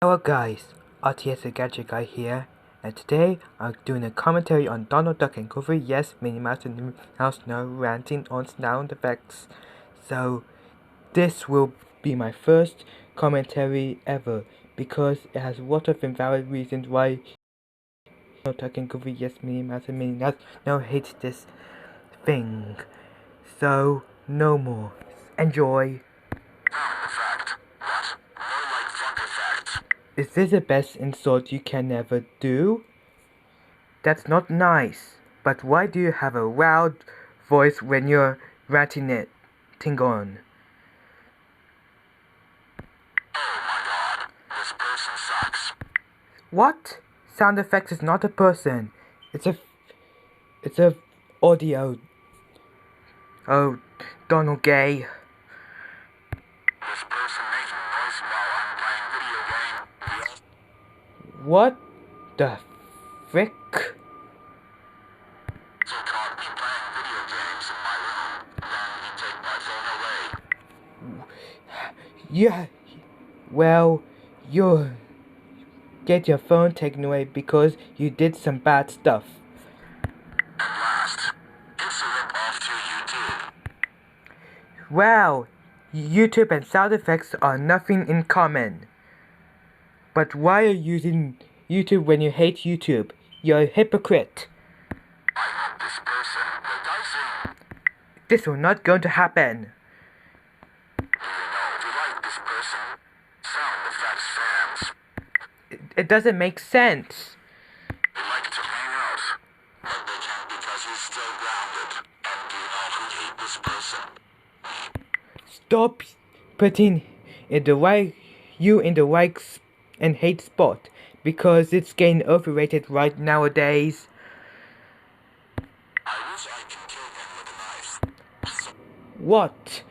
Hello guys, RTS the Gadget Guy here, and today I'm doing a commentary on Donald Duck and Goofy. Yes, Minnie Mouse and Mouse No ranting on sound effects. So this will be my first commentary ever because it has a lot of invalid reasons why Donald Duck and Goofy. Yes, Minnie Mouse and Minnie Mouse No hates this thing. So no more. Enjoy. Is this the best insult you can ever do? That's not nice. But why do you have a loud voice when you're ranting it? Tingon. Oh my god, this person sucks. What? Sound effects is not a person. It's a audio. Oh, Donald Gay. This person makes noise while I'm playing video game. What the frick? So caught me playing video games in my room. Then he take my phone away. Yeah, well, you get your phone taken away because you did some bad stuff. At last, it's a rip-off to YouTube. Wow, YouTube and sound effects are nothing in common. But why are you using YouTube when you hate YouTube? You're a hypocrite. I hope this person will die soon. This will not going to happen. Do you know if you like this person? Sound effects fans. It doesn't make sense. They like to hang out, but they can't because he's still grounded. And do you know who hate this person? Stop putting you in the right and hate spot because it's getting overrated right nowadays. I wish I could kill him with a knife. What?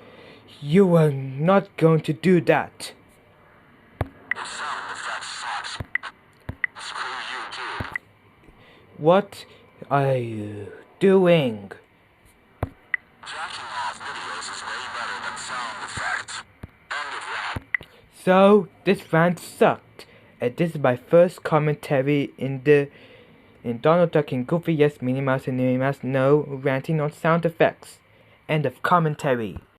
You are not going to do that. Your sound effects sucks. Screw you too. What are you doing? Jacking off videos is way better than sound effects. End of rant. So this rant sucked, and this is my first commentary in Donald Duck and Goofy. Yes, Minnie Mouse and Minnie Mouse No ranting on sound effects. End of commentary.